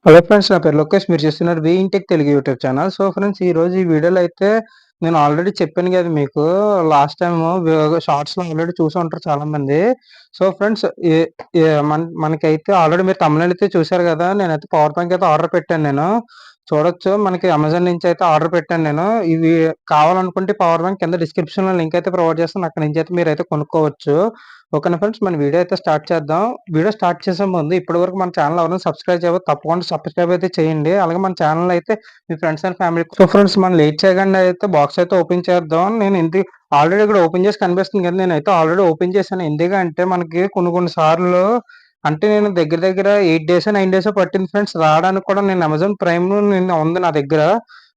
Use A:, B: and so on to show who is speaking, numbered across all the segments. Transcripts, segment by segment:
A: Hello friends, నా పేరు లోకేష్. మీరు చూస్తున్నారు V Intech Telugu YouTube channel. So friends, ఈరోజు ఈ వీడియోలో అయితే నేను ఆల్రెడీ చెప్పాను కదా మీకు. లాస్ట్ టైమ్ షార్ట్స్లో ఆల్రెడీ చూసి ఉంటారు చాలా మంది. సో ఫ్రెండ్స్, మనకైతే ఆల్రెడీ మీరు తమిళ అయితే చూశారు కదా. నేనైతే పవర్ బ్యాంక్ అయితే ఆర్డర్ పెట్టాను. నేను చూడొచ్చు, మనకి అమెజాన్ నుంచి అయితే ఆర్డర్ పెట్టాను నేను. ఇవి కావాలనుకుంటే పవర్ బ్యాంక్ కింద డిస్క్రిప్షన్లో లింక్ అయితే ప్రొవైడ్ చేస్తాను. అక్కడ నుంచి అయితే మీరు అయితే కొనుక్కోవచ్చు. ఓకేనా ఫ్రెండ్స్, మన వీడియో అయితే స్టార్ట్ చేద్దాం. వీడియో స్టార్ట్ చేసే ముందు ఇప్పటివరకు మన ఛానల్ ఎవరైనా సబ్స్క్రైబ్ చేయకపోతే తప్పకుండా సబ్స్క్రైబ్ అయితే చేయండి. అలాగే మన ఛానల్ అయితే మీ friends and family. So friends, మనం లేట్ చేయకుండా అయితే బాక్స్ అయితే ఓపెన్ చేద్దాం. నేను ఇంటి ఆల్రెడీ ఇక్కడ ఓపెన్ చేసి కనిపిస్తుంది కదా. నేనైతే ఆల్రెడీ ఓపెన్ చేశాను. ఎందుకంటే మనకి కొన్ని సార్లు అంటే నేను దగ్గర దగ్గర 8 డేస్ 9 డేస్ పట్టింది ఫ్రెండ్స్ రావడానికి కూడా. నేను అమెజాన్ ప్రైమ్ నిన్న ఉంది నా దగ్గర.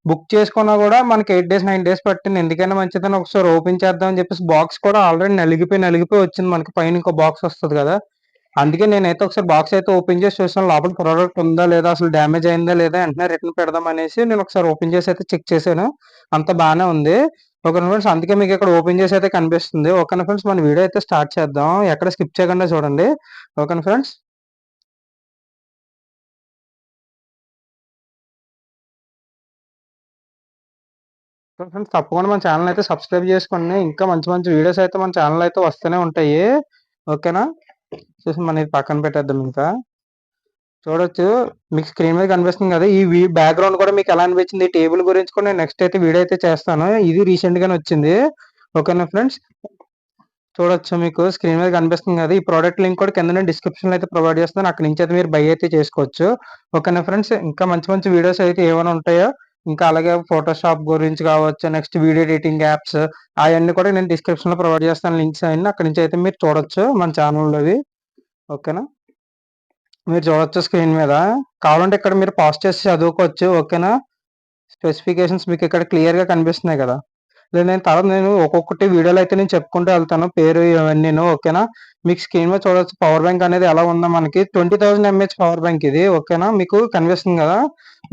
A: బుక్ చేసుకున్నా కూడా మనకి 8 డేస్ 9 డేస్ పట్టింది. ఎందుకైనా మంచిదని ఒకసారి ఓపెన్ చేద్దాం అని చెప్పేసి బాక్స్ కూడా ఆల్రెడీ నలిగిపోయి వచ్చింది. మనకి పైన ఇంకో బాక్స్ వస్తుంది కదా. అందుకే నేనైతే ఒకసారి బాక్స్ అయితే ఓపెన్ చేసి చూసాను, లోపల ప్రోడక్ట్ ఉందా లేదా, అసలు డ్యామేజ్ అయిందా లేదా, వెంటనే రిటర్న్ పెడదాం అనేసి నేను ఒకసారి ఓపెన్ చేసి అయితే చెక్ చేశాను. అంత బాగానే ఉంది. ఓకేనా ఫ్రెండ్స్, అందుకే మీకు ఇక్కడ ఓపెన్ చేసి అయితే కనిపిస్తుంది. ఓకేనా ఫ్రెండ్స్, మన వీడియో అయితే స్టార్ట్ చేద్దాం. ఎక్కడ స్కిప్ చేయకుండా చూడండి. ఓకేనా ఫ్రెండ్స్. సో ఫ్రెండ్స్, తప్పకుండా మన ఛానల్ అయితే సబ్స్క్రైబ్ చేసుకోండి. ఇంకా మంచి మంచి వీడియోస్ అయితే మన ఛానల్ అయితే వస్తూనే ఉంటాయి. ఓకేనా. చూసి మనం ఇది పక్కన పెట్టేద్దాం. ఇంకా చూడొచ్చు, మీకు స్క్రీన్ మీద కనిపిస్తుంది కదా. ఈ బ్యాక్గ్రౌండ్ కూడా మీకు ఎలా అనిపించింది, ఈ టేబుల్ గురించి కూడా నేను నెక్స్ట్ అయితే వీడియో అయితే చేస్తాను. ఇది రీసెంట్ గానే వచ్చింది. ఓకేనా ఫ్రెండ్స్. చూడొచ్చు, మీకు స్క్రీన్ మీద కనిపిస్తుంది కదా. ఈ ప్రోడక్ట్ లింక్ కూడా కింద డిస్క్రిప్షన్ లో అయితే ప్రొవైడ్ చేస్తాను. అక్కడ నుంచి అయితే మీరు బై అయితే చేసుకోవచ్చు. ఓకేనా ఫ్రెండ్స్. ఇంకా మంచి మంచి వీడియోస్ అయితే ఏమైనా ఉంటాయో, ఇంకా అలాగే ఫోటోషాప్ గురించి కావచ్చు, నెక్స్ట్ వీడియో ఎడిటింగ్ యాప్స్, అవన్నీ కూడా నేను డిస్క్రిప్షన్ లో ప్రొవైడ్ చేస్తాను. లింక్స్ అన్ని అక్కడ నుంచి అయితే మీరు చూడొచ్చు మన ఛానల్లోవి. ఓకేనా. మీరు చూడొచ్చు స్క్రీన్ మీద. కావాలంటే ఇక్కడ మీరు పాజ్ చేసి చదువుకోవచ్చు. ఓకేనా. స్పెసిఫికేషన్స్ మీకు ఇక్కడ క్లియర్ గా కనిపిస్తున్నాయి కదా. లేదు, నేను ఒక్కొక్కటి వీడియోలో అయితే నేను చెప్పుకుంటూ వెళ్తాను పేరు ఇవన్నీ. ఓకేనా. మీకు స్క్రీన్ మీద చూడొచ్చు పవర్ బ్యాంక్ అనేది ఎలా ఉందో. మనకి 20,000 ఎంహెచ్ పవర్ బ్యాంక్ ఇది. ఓకేనా, మీకు కనిపిస్తుంది కదా.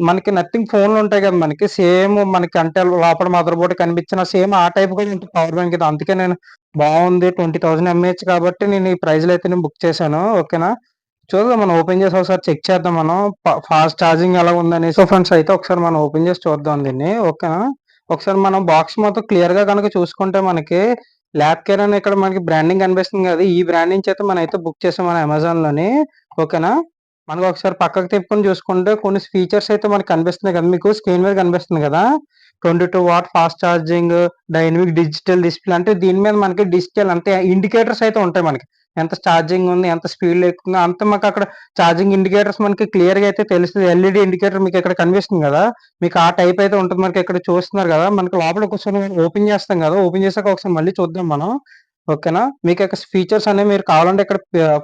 A: మనకి నథింగ్ ఫోన్లు ఉంటాయి కదా మనకి, సేమ్ మనకి అంటే లోపల మదర్ బోర్డ్ కనిపించిన సేమ్ ఆ టైప్ కూడా ఉంటుంది పవర్ బ్యాంక్ ఇది. అందుకే నేను బాగుంది 20,000 ఎంహెచ్ కాబట్టి నేను ఈ ప్రైస్ లో అయితే నేను బుక్ చేశాను. ఓకేనా. చూద్దాం, మనం ఓపెన్ చేసి ఒకసారి చెక్ చేద్దాం మనం ఫాస్ట్ ఛార్జింగ్ ఎలా ఉందని. సో ఫ్రెండ్స్, అయితే ఒకసారి మనం ఓపెన్ చేసి చూద్దాం దీన్ని. ఓకేనా. ఒకసారి మనం బాక్స్ మొత్తం క్లియర్ గా కనుక చూసుకుంటే మనకి ల్యాబ్ కేర్ అని ఇక్కడ మనకి బ్రాండింగ్ కనిపిస్తుంది కదా. ఈ బ్రాండ్ నుంచి అయితే మనం అయితే బుక్ చేసాం మన అమెజాన్ లోని. ఓకేనా. మనకు ఒకసారి పక్కకు తిప్పుకొని చూసుకుంటే కొన్ని ఫీచర్స్ అయితే మనకి కనిపిస్తున్నాయి కదా. మీకు స్క్రీన్ మీద కనిపిస్తుంది కదా. 22 watt fast charging, dynamic digital display. అంటే దీని మీద మనకి డిజిటల్ అంటే ఇండికేటర్స్ అయితే ఉంటాయి మనకి. ఎంత ఛార్జింగ్ ఉంది, ఎంత స్పీడ్ ఎక్కుంది, అంత మాకు అక్కడ ఛార్జింగ్ ఇండికేటర్స్ మనకి క్లియర్ గా అయితే తెలుస్తుంది. ఎల్ఈడి ఇండికేటర్ మీకు ఇక్కడ కనిపిస్తుంది కదా. మీకు ఆ టైప్ అయితే ఉంటుంది. మనకి ఇక్కడ చూస్తున్నారు కదా. మనకి లోపల ఒకసారి ఓపెన్ చేస్తాం కదా. ఓపెన్ చేసాక ఒకసారి మళ్ళీ చూద్దాం మనం. ఓకేనా. మీకు ఇక్కడ ఫీచర్స్ అనేవి మీరు కావాలంటే ఇక్కడ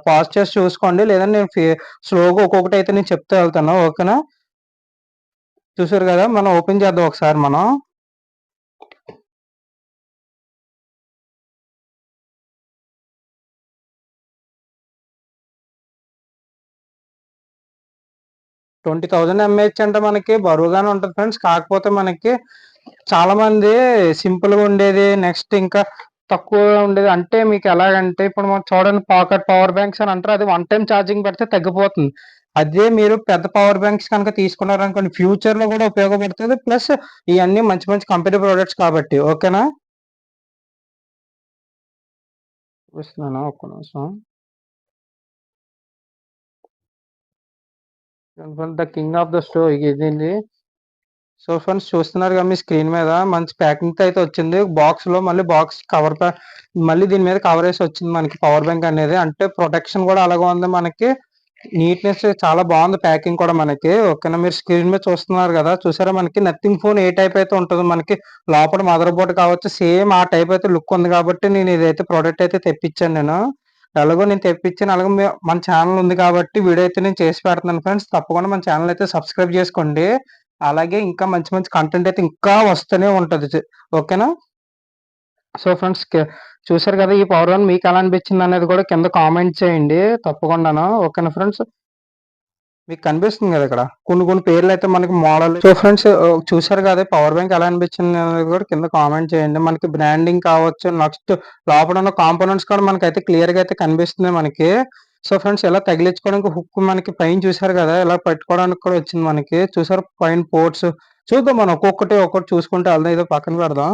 A: పాజ్ చేసి చూసుకోండి, లేదంటే నేను స్లోగా ఒక్కొక్కటి అయితే నేను చెప్తూ వెళ్తాను. ఓకేనా. చూసారు కదా. మనం ఓపెన్ చేద్దాం ఒకసారి మనం. 20,000 ఎంఏహెచ్ అంటే మనకి బరువుగానే ఉంటుంది ఫ్రెండ్స్. కాకపోతే మనకి చాలా మంది సింపుల్ గా ఉండేది, నెక్స్ట్ ఇంకా తక్కువ ఉండేది అంటే మీకు ఎలాగంటే ఇప్పుడు మనం చూడండి పాకెట్ పవర్ బ్యాంక్స్ అని అంటారు. అది వన్ టైం ఛార్జింగ్ పెడితే తగ్గిపోతుంది. అదే మీరు పెద్ద పవర్ బ్యాంక్స్ కనుక తీసుకున్నారనుకోండి, ఫ్యూచర్ లో కూడా ఉపయోగపడుతుంది. ప్లస్ ఇవన్నీ మంచి మంచి కంపెనీ ప్రొడక్ట్స్ కాబట్టి. ఓకేనా. చూస్తున్నాను ఒక్క నిమిషం. The king of the store ఇది. సో ఫ్రెండ్స్, చూస్తున్నారు కదా మీ స్క్రీన్ మీద మంచి ప్యాకింగ్ తో అయితే వచ్చింది. బాక్స్ లో మళ్ళీ బాక్స్ కవర్ మళ్ళీ దీని మీద కవర్ వేసి వచ్చింది మనకి పవర్ బ్యాంక్ అనేది. అంటే ప్రొటెక్షన్ కూడా అలాగే ఉంది మనకి. నీట్నెస్ చాలా బాగుంది ప్యాకింగ్ కూడా మనకి. ఓకేనా. మీరు స్క్రీన్ మీద చూస్తున్నారు కదా. చూసారా మనకి నథింగ్ ఫోన్ ఏ టైప్ అయితే ఉంటుందో మనకి లోపల మదర్ బోర్డ్ కావచ్చు, సేమ్ ఆ టైప్ అయితే లుక్ ఉంది కాబట్టి నేను ఇదైతే ప్రోడక్ట్ అయితే తెప్పించాను నేను. ఎలాగో నేను తెప్పించాను, అలాగే మన ఛానల్ ఉంది కాబట్టి వీడియో అయితే నేను చేసి పెడుతున్నాను ఫ్రెండ్స్. తప్పకుండా మన ఛానల్ అయితే సబ్స్క్రైబ్ చేసుకోండి. అలాగే ఇంకా మంచి మంచి కంటెంట్ అయితే ఇంకా వస్తూనే ఉంటది. ఓకేనా. సో ఫ్రెండ్స్, చూసారు కదా ఈ పవర్ వన్ మీకు ఎలా అనిపించింది అనేది కూడా కింద కామెంట్ చేయండి తప్పకుండాను. ఓకేనా ఫ్రెండ్స్. మీకు కనిపిస్తుంది కదా ఇక్కడ కొన్ని పేర్లు అయితే మనకి మోడల్. సో ఫ్రెండ్స్, చూసారు కదా పవర్ బ్యాంక్ ఎలా అనిపించింది అనేది కూడా కింద కామెంట్ చేయండి. మనకి బ్రాండింగ్ కావచ్చు, నెక్స్ట్ లోపల ఉన్న కాంపోనెంట్స్ కూడా మనకి అయితే క్లియర్ గా అయితే కనిపిస్తుంది మనకి. సో ఫ్రెండ్స్ ఇలా తగిలించుకోవడానికి హుక్ మనకి పైన చూసారు కదా! ఇలా పెట్టుకోవడానికి కూడా వచ్చింది మనకి. చూసారా పైన పోర్ట్స్. చూద్దాం మనం ఒక్కొక్కటి చూసుకుంటూ వెళ్దాం. ఇది పక్కన పెడదాం.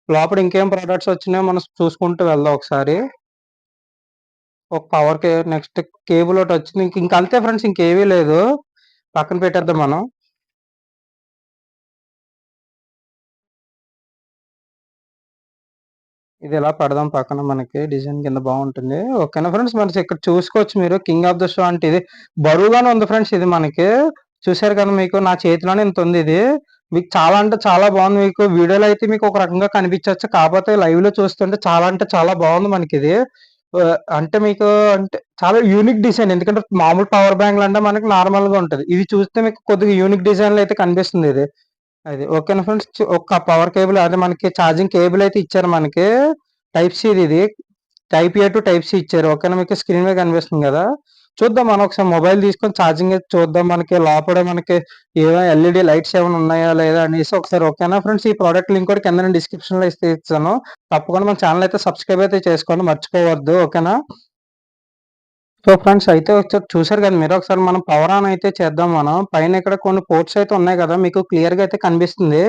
A: లోపల ఇంకేం ప్రొడక్ట్స్ వచ్చినాయో మనం చూసుకుంటూ వెళ్దాం ఒకసారి. ఒక పవర్ నెక్స్ట్ కేబుల్ ఒకటొచ్చింది. ఇంక అంతే ఫ్రెండ్స్ ఇంకేమీ లేదు. పక్కన పెట్టేద్దాం మనం. ఇది ఇలా పెడదాం పక్కన మనకి డిజైన్ కింద బాగుంటుంది. ఓకేనా ఫ్రెండ్స్ మనకి ఇక్కడ చూసుకోవచ్చు మీరు కింగ్ ఆఫ్ ద షో అంటే ఇది బరువుగానే ఉంది ఫ్రెండ్స్ ఇది మనకి. చూసారు కదా మీకు నా చేతిలోనే ఇంత ఉంది ఇది. మీకు చాలా అంటే చాలా బాగుంది. మీకు వీడియోలో అయితే మీకు ఒక రకంగా కనిపించొచ్చు. కాకపోతే లైవ్ లో చూస్తుంటే చాలా అంటే చాలా బాగుంది మనకి ఇది. అంటే మీకు అంటే చాలా యూనిక్ డిజైన్. ఎందుకంటే మామూలు పవర్ బ్యాంక్లు అంటే మనకి నార్మల్ గా ఉంటది. ఇది చూస్తే మీకు కొద్దిగా యూనిక్ డిజైన్ లో అయితే కనిపిస్తుంది ఇది. అది ఓకేనా ఫ్రెండ్స్. ఒక పవర్ కేబుల్ అదే మనకి ఛార్జింగ్ కేబుల్ అయితే ఇచ్చారు మనకి. టైప్ సి ఇది. Type A to type C ఇచ్చారు. ఓకేనా మీకు స్క్రీన్ మీద కనిపిస్తుంది కదా! చూద్దాం మనం ఒకసారి మొబైల్ తీసుకొని ఛార్జింగ్ అయితే చూద్దాం. మనకి లోపల మనకి ఏవైనా ఎల్ఈడి లైట్స్ ఏమైనా ఉన్నాయా లేదా అనేసి ఒకసారి ఓకేనా ఫ్రెండ్స్. ఈ ప్రోడక్ట్ లింక్ కూడా కింద నేను డిస్క్రిప్షన్ లో ఇస్తాను. తప్పకుండా మన ఛానల్ అయితే సబ్స్క్రైబ్ అయితే చేసుకోండి మర్చిపోవద్దు. ఓకేనా. సో ఫ్రెండ్స్ అయితే ఒకసారి చూసారు కదా మీరు. ఒకసారి మనం పవర్ ఆన్ అయితే చేద్దాం మనం. పైన ఇక్కడ కొన్ని పోర్ట్స్ అయితే ఉన్నాయి కదా! మీకు క్లియర్‌గా అయితే కనిపిస్తుంది.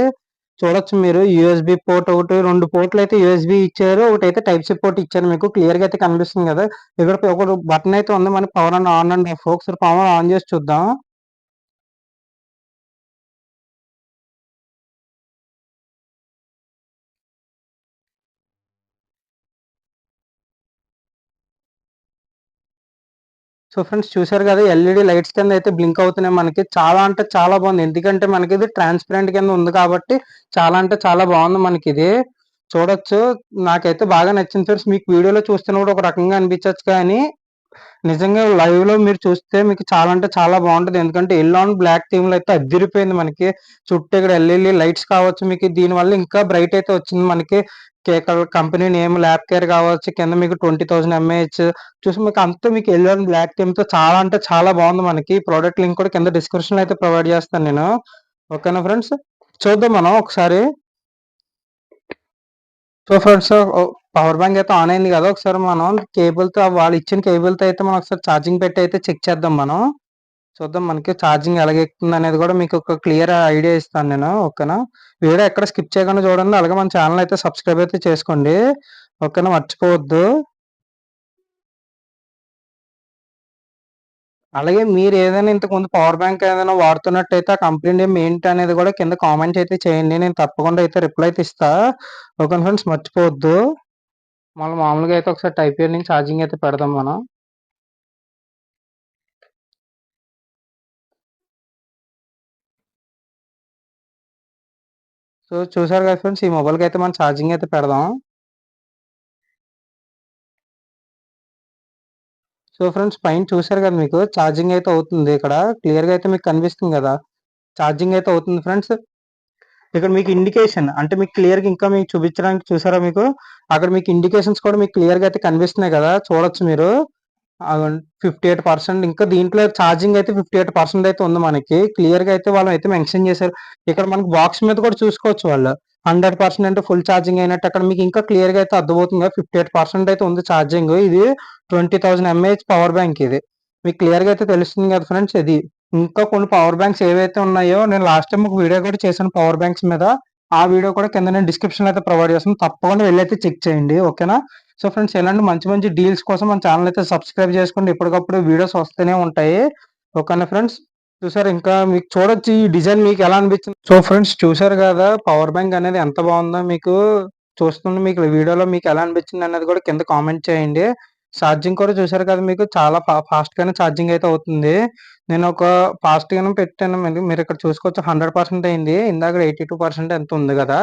A: చూడొచ్చు మీరు యూఎస్‌బీ పోర్ట్ ఒకటి 2 పోర్ట్‌లు అయితే యూఎస్‌బీ ఇచ్చారు. ఒకటైతే టైప్ సి పోర్ట్ ఇచ్చారు మీకు. క్లియర్‌గా అయితే కనిపిస్తుంది కదా! ఇక్కడ ఒక బటన్ అయితే ఉంది. మనకి పవర్ ఆన్ అండ్ ఆఫ్. ఒకసారి పవర్ ఆన్ చేసి చూద్దాం. సో ఫ్రెండ్స్ చూసారు కదా! ఎల్ఈడీ లైట్స్ కింద అయితే బ్లింక్ అవుతున్నాయి మనకి. చాలా అంటే చాలా బాగుంది. ఎందుకంటే మనకిది ట్రాన్స్‌పరెంట్ కింద ఉంది కాబట్టి చాలా అంటే చాలా బాగుంది మనకిది. చూడొచ్చు. నాకైతే బాగా నచ్చింది ఫ్రెండ్స్. మీకు వీడియోలో చూస్తున్నప్పుడు ఒక రకంగా అనిపించొచ్చు కానీ నిజంగా లైవ్‌లో మీరు చూస్తే మీకు చాలా అంటే చాలా బావుంటది. ఎందుకంటే యెల్లో అండ్ బ్లాక్ థీమ్‌లో అయితే అద్దిరిపోయింది మనకి. చుట్టూ ఇక్కడ ఎల్ఈడీ లైట్స్ కావచ్చు. మీకు దీనివల్ల ఇంకా బ్రైట్ అయితే వచ్చింది మనకి. కంపెనీ నేమ్ ల్యాబ్ కేర్ కావచ్చు. కింద మీకు 20,000 ఎంఏహెచ్ చూసి మీకు అంతా మీకు యెల్లో అండ్ బ్లాక్ థీమ్‌తో చాలా అంటే చాలా బావుంది మనకి. ప్రొడక్ట్ లింక్ కూడా కింద డిస్క్రిప్షన్‌లో అయితే ప్రొవైడ్ చేస్తాను నేను. ఓకేనా ఫ్రెండ్స్. చూద్దాం మనం ఒకసారి. సో ఫ్రెండ్స్ పవర్ బ్యాంక్ అయితే ఆన్ అయింది కదా! ఒకసారి మనం కేబుల్‌తో వాళ్ళు ఇచ్చిన కేబుల్‌తో అయితే మనం ఒకసారి ఛార్జింగ్ పెట్టి అయితే చెక్ చేద్దాం మనం. చూద్దాం మనకి ఛార్జింగ్ ఎలాగ ఎక్కుతుందనేది కూడా మీకు ఒక క్లియర్ ఐడియా ఇస్తాను నేను. ఓకేనా. వీడియో ఎక్కడ స్కిప్ చేయకుండా చూడండి. అలాగే మన ఛానల్ అయితే సబ్స్క్రైబ్ అయితే చేసుకోండి. ఓకేనా మర్చిపోవద్దు. అలాగే మీరు ఏదైనా ఇంతకుముందు పవర్ బ్యాంక్ ఏదైనా వాడుతున్నట్టయితే ఆ కంపెనీ నేమ్ ఏంటి అనేది కూడా కింద కామెంట్ అయితే చేయండి. నేను తప్పకుండా అయితే రిప్లై అయితే ఇస్తా. ఓకేనా ఫ్రెండ్స్ మర్చిపోవద్దు. మళ్ళీ మామూలుగా అయితే ఒకసారి టైప్ ఏ నుంచి ఛార్జింగ్ అయితే పెడదాం మనం. సో చూసారు కదా ఫ్రెండ్స్. ఈ మొబైల్‌కి అయితే మనం ఛార్జింగ్ అయితే పెడదాం. సో ఫ్రెండ్స్ పైన చూసారు కదా మీకు ఛార్జింగ్ అయితే అవుతుంది ఇక్కడ. క్లియర్‌గా అయితే మీకు కనిపిస్తుంది కదా! ఛార్జింగ్ అయితే అవుతుంది ఫ్రెండ్స్. ఇక్కడ మీకు ఇండికేషన్ అంటే మీకు క్లియర్‌గా ఇంకా మీకు చూపించడానికి చూసారా మీకు? అక్కడ మీకు ఇండికేషన్స్ కూడా మీకు క్లియర్‌గా అయితే కనిపిస్తున్నాయి కదా! చూడొచ్చు మీరు. 58% ఇంకా దీంట్లో ఛార్జింగ్ అయితే 58% అయితే ఉంది మనకి. క్లియర్‌గా అయితే వాళ్ళైతే మెన్షన్ చేశారు. ఇక్కడ మనకి బాక్స్ మీద కూడా చూసుకోవచ్చు వాళ్ళు. 100% అంటే ఫుల్ ఛార్జింగ్ అయినట్టు అక్కడ మీకు ఇంకా క్లియర్‌గా అయితే అర్థమవుతుంది కదా! 58% అయితే ఉంది ఛార్జింగ్. ఇది 20,000 ఎంఏహెచ్ పవర్ బ్యాంక్ ఇది. మీకు క్లియర్‌గా అయితే తెలుస్తుంది కదా ఫ్రెండ్స్ ఇది. ఇంకా కొన్ని పవర్ బ్యాంక్స్ ఏవైతే ఉన్నాయో నేను లాస్ట్ టైమ్ ఒక వీడియో కూడా చేశాను పవర్ బ్యాంక్స్ మీద. ఆ వీడియో కూడా కింద నేను డిస్క్రిప్షన్‌లో అయితే ప్రొవైడ్ చేస్తాను. తప్పకుండా వెళ్లైతే చెక్ చేయండి. ఓకేనా? సో ఫ్రెండ్స్ ఇలాంటి మంచి మంచి డీల్స్ కోసం మన ఛానల్ అయితే సబ్స్క్రైబ్ చేసుకోండి. ఎప్పటికప్పుడు వీడియోస్ వస్తూనే ఉంటాయి. ఓకేనా ఫ్రెండ్స్. చూసారు ఇంకా మీకు చూడొచ్చు ఈ డిజైన్ మీకు ఎలా అనిపించింది. సో ఫ్రెండ్స్ చూసారు కదా పవర్ బ్యాంక్ అనేది ఎంత బాగుందో మీకు చూస్తుంటే మీకు వీడియోలో మీకు ఎలా అనిపించింది అనేది కూడా కింద కామెంట్ చేయండి. ఛార్జింగ్ కూడా చూసారు కదా మీకు చాలా ఫాస్ట్ గానే ఛార్జింగ్ అయితే అవుతుంది. నేను ఒక ఫాస్ట్ గానే పెట్టాను. మీరు ఇక్కడ చూసుకోవచ్చు 100% అయింది. ఇందాక 82% ఎంతో ఉంది కదా!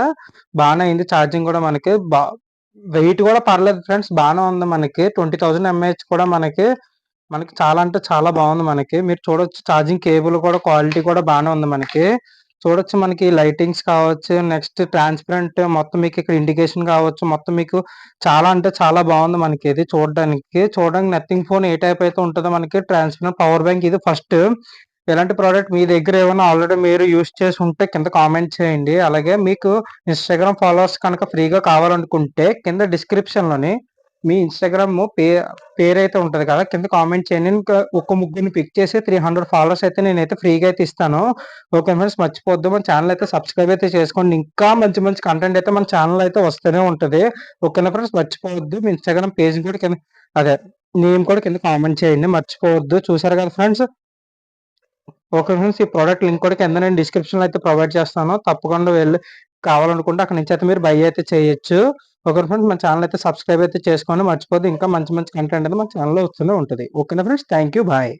A: బానే అయింది ఛార్జింగ్ కూడా మనకి. వెయిట్ కూడా పర్లేదు ఫ్రెండ్స్ బానే ఉంది మనకి. 20,000 ఎంఏహెచ్ కూడా మనకి చాలా అంటే చాలా బాగుంది మనకి. మీరు చూడొచ్చు ఛార్జింగ్ కేబుల్ కూడా క్వాలిటీ కూడా బానే ఉంది మనకి. చూడొచ్చు మనకి లైటింగ్స్ కావచ్చు, నెక్స్ట్ ట్రాన్స్‌పరెంట్ మొత్తం మీకు ఇక్కడ ఇండికేషన్ కావచ్చు. మొత్తం మీకు చాలా అంటే చాలా బాగుంది మనకి ఇది చూడడానికి. చూడడానికి నథింగ్ ఫోన్ ఏ టైప్ అయితే ఉంటదో మనకి ట్రాన్స్‌పరెంట్ పవర్ బ్యాంక్ ఇది ఫస్ట్. ఇలాంటి ప్రోడక్ట్ మీ దగ్గర ఏమైనా ఆల్రెడీ మీరు యూజ్ చేసి ఉంటే కింద కామెంట్ చేయండి. అలాగే మీకు ఇన్‌స్టాగ్రామ్ ఫాలోవర్స్ కనుక ఫ్రీగా కావాలనుకుంటే కింద డిస్క్రిప్షన్‌లోని మీ ఇన్‌స్టాగ్రామ్ పేరైతే ఉంటది కదా! కింద కామెంట్ చేయండి. ఇంకా ఒక ముగ్గురిని పిక్ చేసి 300 ఫాలోవర్స్ అయితే నేనైతే ఫ్రీగా అయితే ఇస్తాను. ఓకే ఫ్రెండ్స్, మర్చిపోవద్దు మన ఛానెల్ అయితే సబ్స్క్రైబ్ అయితే చేసుకోండి. ఇంకా మంచి మంచి కంటెంట్ అయితే మన ఛానెల్ అయితే వస్తూనే ఉంటది. ఓకేనా ఫ్రెండ్స్, మర్చిపోవద్దు. మీ ఇన్‌స్టాగ్రామ్ పేజ్ కూడా కింద అదే నేమ్ కూడా కింద కామెంట్ చేయండి. మర్చిపోవద్దు. చూసారు కదా ఫ్రెండ్స్. ఓకే ఫ్రెండ్స్, ఈ ప్రొడక్ట్ లింక్ కూడా కింద నేను డిస్క్రిప్షన్‌లో అయితే ప్రొవైడ్ చేస్తాను. తప్పకుండా వెళ్లి కావాలనుకుంటే అక్కడి నుంచి అయితే మీరు బై అయితే చేయొచ్చు. ఓకే ఫ్రెండ్స్, మన ఛానెల్ అయితే సబ్స్క్రైబ్ అయితే చేసుకోండి. మర్చిపోవద్దు. ఇంకా మంచి మంచి కంటెంట్ అయితే మన ఛానెల్‌లో వస్తూనే ఉంటది. ఓకేనా ఫ్రెండ్స్, థాంక్ యూ. బాయ్.